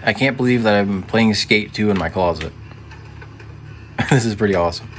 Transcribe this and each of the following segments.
I can't believe that I'm playing Skate 2 in my closet. This is pretty awesome.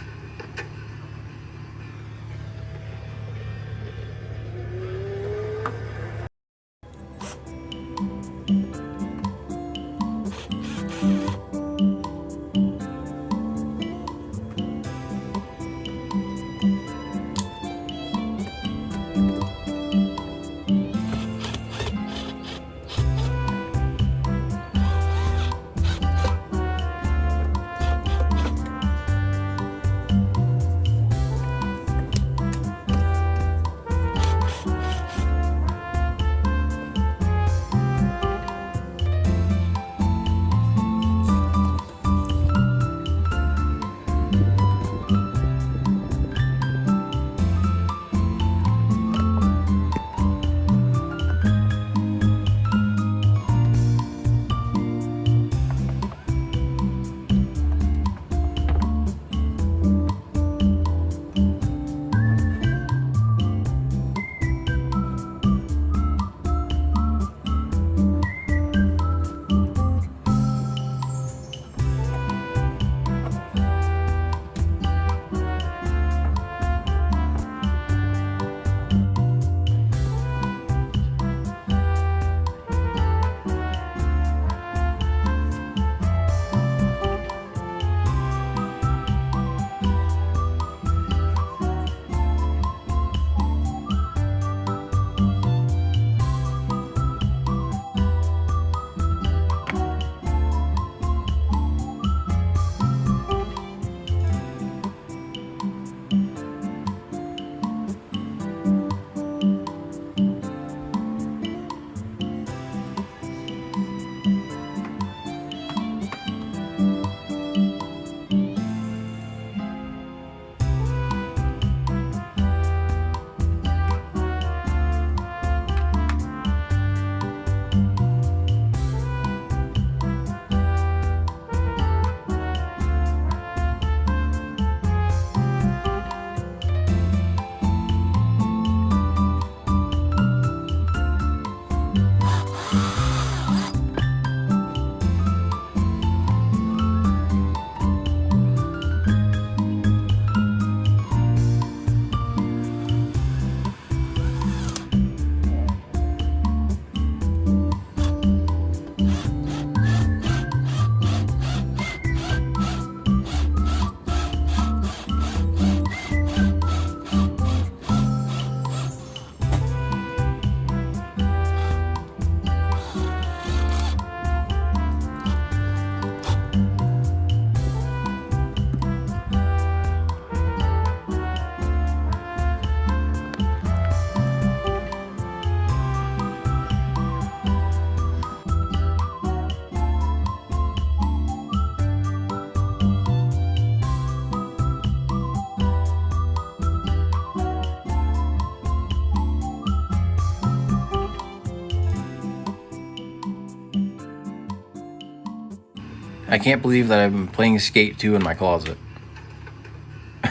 I can't believe that I'm playing Skate 2 in my closet.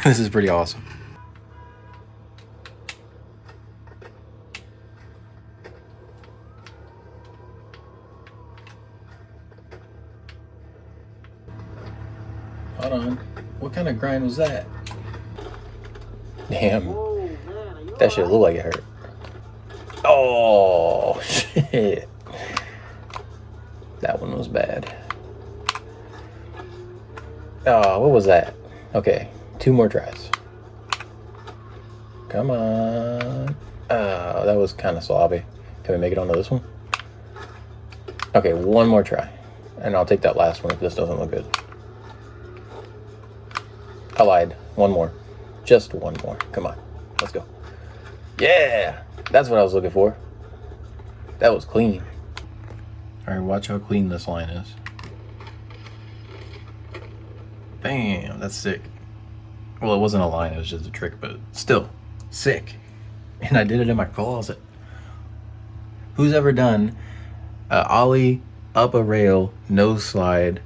This is pretty awesome. Hold on. What kind of grind was that? Damn. That shit looked like it hurt. Oh, shit. That one was bad. Oh, what was that? Okay, 2 more tries. Come on. Oh, that was kind of sloppy. Can we make it onto this one? Okay, 1 more try. And I'll take that last one if this doesn't look good. I lied. 1 more. Just 1 more. Come on. Let's go. Yeah! That's what I was looking for. That was clean. Alright, watch how clean this line is. Bam, that's sick. Well, it wasn't a line, it was just a trick, but still, sick. And I did it in my closet. Who's ever done a ollie up a rail, no slide,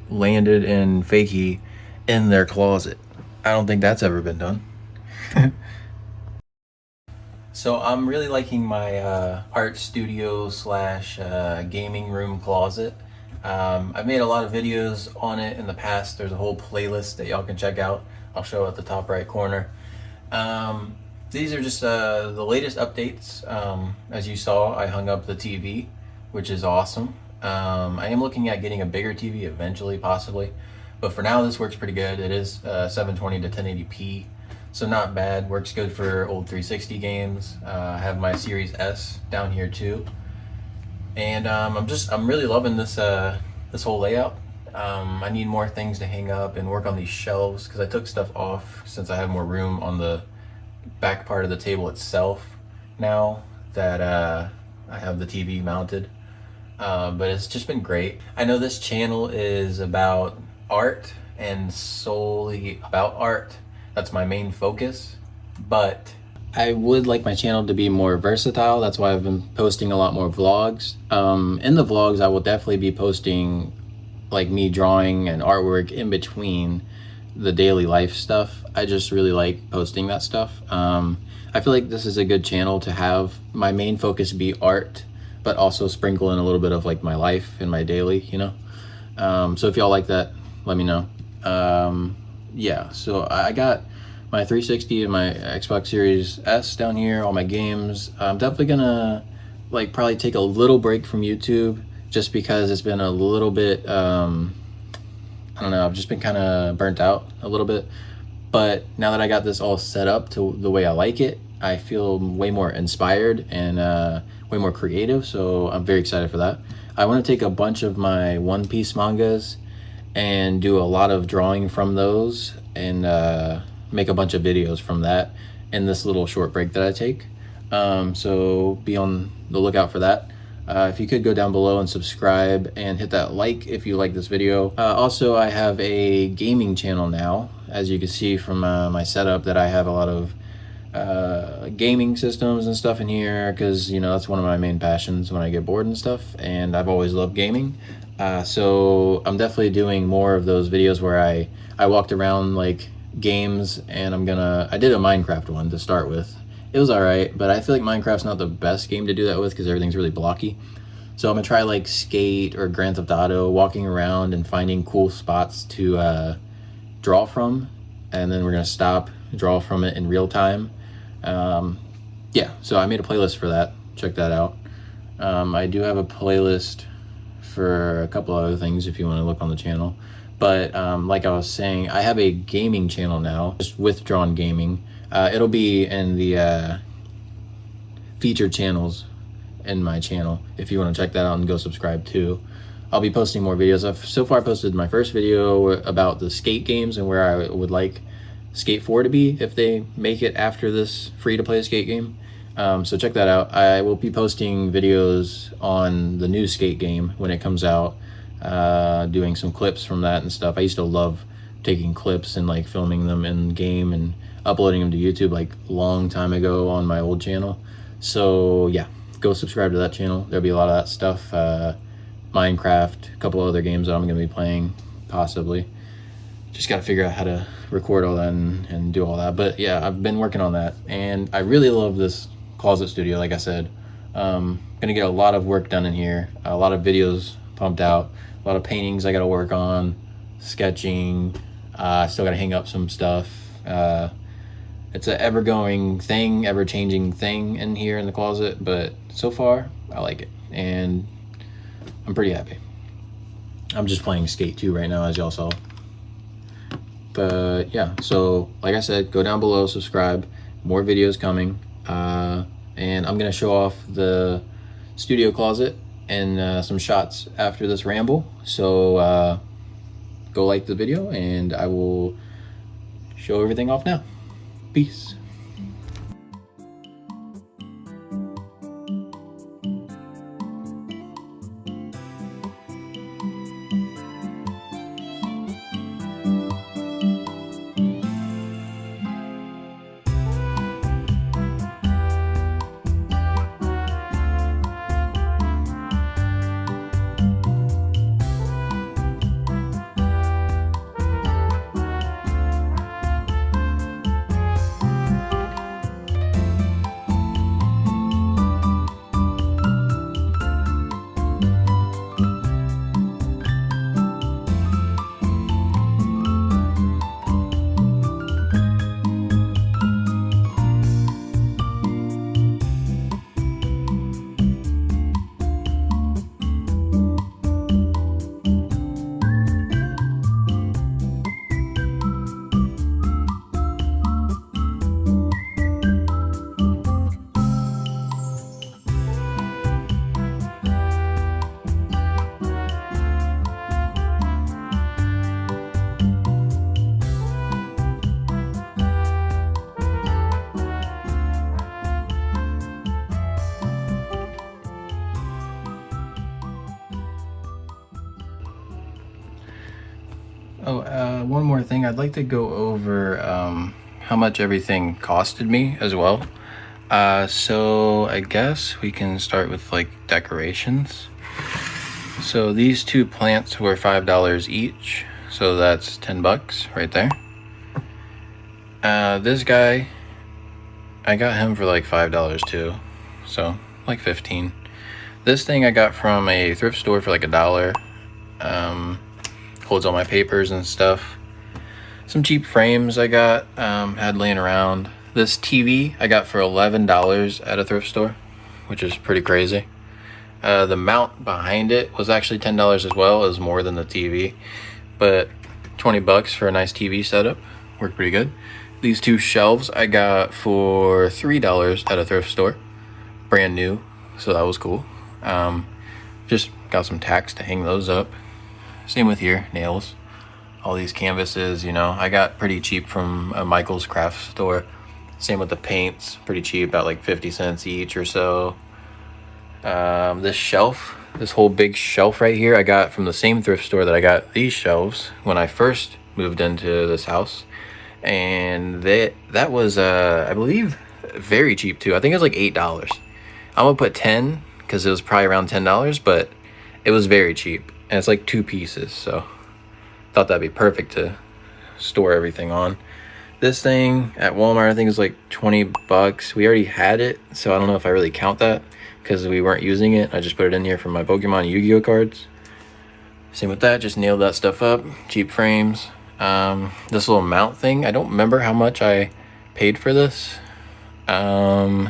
landed in fakie in their closet? I don't think that's ever been done. So I'm really liking my art studio slash gaming room closet. I've made a lot of videos on it in the past. There's a whole playlist that y'all can check out. I'll show at the top right corner. These are just the latest updates. As you saw, I hung up the TV, which is awesome. I am looking at getting a bigger TV eventually, possibly. But for now, this works pretty good. It is 720 to 1080p, so not bad. Works good for old 360 games. I have my Series S down here too. And I'm really loving this whole layout. I need more things to hang up and work on these shelves because I took stuff off since I have more room on the back part of the table itself now that I have the TV mounted. But it's just been great. I know this channel is about art and solely about art. That's my main focus, but I would like my channel to be more versatile. That's why I've been posting a lot more vlogs. In the vlogs, I will definitely be posting like me drawing and artwork in between the daily life stuff. I just really like posting that stuff. I feel like this is a good channel to have my main focus be art, but also sprinkle in a little bit of like my life and my daily, you know? So if y'all like that, let me know. Yeah, so I got my 360 and my Xbox Series S down here, all my games. I'm definitely gonna like probably take a little break from YouTube just because it's been a little bit, I don't know, I've just been kind of burnt out a little bit. But now that I got this all set up to the way I like it, I feel way more inspired and way more creative, so I'm very excited for that. I want to take a bunch of my One Piece mangas and do a lot of drawing from those and make a bunch of videos from that in this little short break that I take. So be on the lookout for that. If you could go down below and subscribe and hit that like if you like this video. Also, I have a gaming channel now. As you can see from my setup, that I have a lot of gaming systems and stuff in here because, you know, that's one of my main passions when I get bored and stuff, and I've always loved gaming. So I'm definitely doing more of those videos where I walked around like games, and I did a Minecraft one to start with. It was alright, but I feel like Minecraft's not the best game to do that with because everything's really blocky. So I'm gonna try like Skate or Grand Theft Auto, walking around and finding cool spots to draw from, and then we're gonna stop, draw from it in real time. Yeah, so I made a playlist for that. Check that out. I do have a playlist for a couple other things if you want to look on the channel. But like I was saying, I have a gaming channel now, just Withdrawn Gaming. It'll be in the featured channels in my channel if you want to check that out and go subscribe too. I'll be posting more videos. I've so far posted my first video about the Skate games and where I would like Skate 4 to be if they make it after this free-to-play Skate game. So check that out. I will be posting videos on the new Skate game when it comes out, doing some clips from that and stuff. I used to love taking clips and like filming them in game and uploading them to YouTube like long time ago on my old channel. So yeah, go subscribe to that channel. There'll be a lot of that stuff. Minecraft, a couple other games that I'm going to be playing, possibly. Just got to figure out how to record all that and do all that. But yeah, I've been working on that, and I really love this closet studio. Like I said, gonna get a lot of work done in here, a lot of videos pumped out, a lot of paintings I got to work on, sketching. I still got to hang up some stuff. It's an ever-going thing, ever-changing thing in here in the closet, but so far I like it, and I'm pretty happy. I'm just playing Skate 2 right now, as y'all saw. But yeah, so like I said, go down below, subscribe, more videos coming, and I'm gonna show off the studio closet and some shots after this ramble. So go like the video, and I will show everything off now. Peace. Oh, one more thing. I'd like to go over how much everything costed me as well. So I guess we can start with like decorations. So these two plants were $5 each. So that's 10 bucks right there. This guy, I got him for like $5 too. So like 15. This thing I got from a thrift store for like $1. Holds all my papers and stuff. Some cheap frames I got, had laying around. This TV I got for $11 at a thrift store, which is pretty crazy. The mount behind it was actually $10 as well. It was more than the TV, but 20 bucks for a nice TV setup. Worked pretty good. These two shelves I got for $3 at a thrift store, brand new, so that was cool. Just got some tacks to hang those up. Same with here, nails. All these canvases, you know, I got pretty cheap from a Michael's craft store. Same with the paints, pretty cheap, about like 50 cents each or so. This shelf, this whole big shelf right here, I got from the same thrift store that I got these shelves when I first moved into this house. And that was, I believe, very cheap too. I think it was like $8. I'm gonna put 10 because it was probably around $10, but it was very cheap. And it's like 2 pieces, so thought that'd be perfect to store everything on. This thing at Walmart, I think is like 20 bucks. We already had it, so I don't know if I really count that because we weren't using it. I just put it in here for my Pokemon Yu-Gi-Oh cards. Same with that, just nailed that stuff up. Cheap frames. This little mount thing, I don't remember how much I paid for this. Yeah,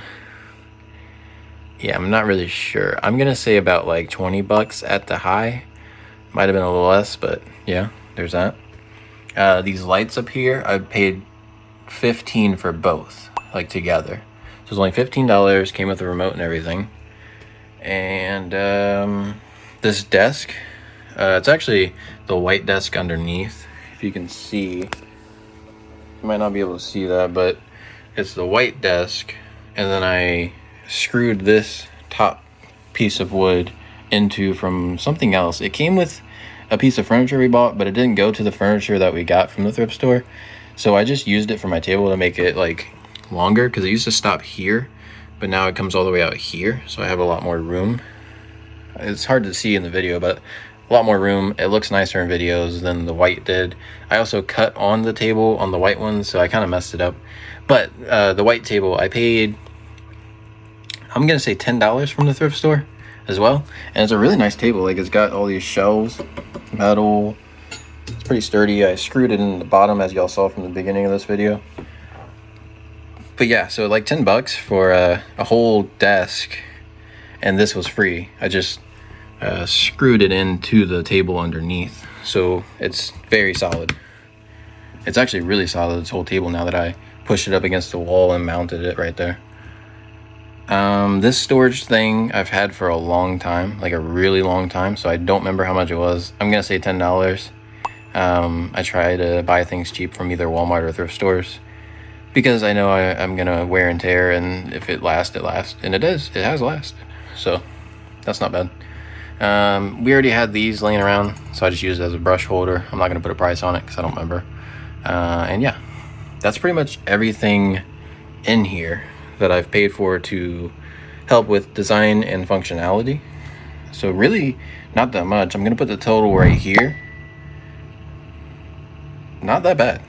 I'm not really sure. I'm gonna say about like 20 bucks at the high. Might have been a little less, but yeah, there's that. These lights up here, I paid 15 for both, like together. So it was only $15, came with the remote and everything. And this desk, it's actually the white desk underneath. If you can see, you might not be able to see that, but it's the white desk. And then I screwed this top piece of wood into from something else. It came with a piece of furniture we bought, but it didn't go to the furniture that we got from the thrift store. So I just used it for my table to make it like longer because it used to stop here, but now it comes all the way out here. So I have a lot more room. It's hard to see in the video, but a lot more room. It looks nicer in videos than the white did. I also cut on the table on the white one, so I kind of messed it up. But the white table, I paid, I'm gonna say $10 from the thrift store as well. And it's a really nice table. Like, it's got all these shelves, metal. It's pretty sturdy. I screwed it in the bottom, as y'all saw from the beginning of this video. But yeah, so like 10 bucks for a whole desk, and this was free. I just screwed it into the table underneath, so it's very solid. It's actually really solid, this whole table, now that I pushed it up against the wall and mounted it right there. This storage thing I've had for a long time, like a really long time, so I don't remember how much it was. I'm gonna say $10. I try to buy things cheap from either Walmart or thrift stores because I know I'm gonna wear and tear, and if it lasts, it lasts, and it does. It has lasted, so that's not bad. We already had these laying around, so I just used it as a brush holder. I'm not gonna put a price on it because I don't remember. And yeah, that's pretty much everything in here that I've paid for to help with design and functionality. So really not that much. I'm gonna put the total right here. Not that bad.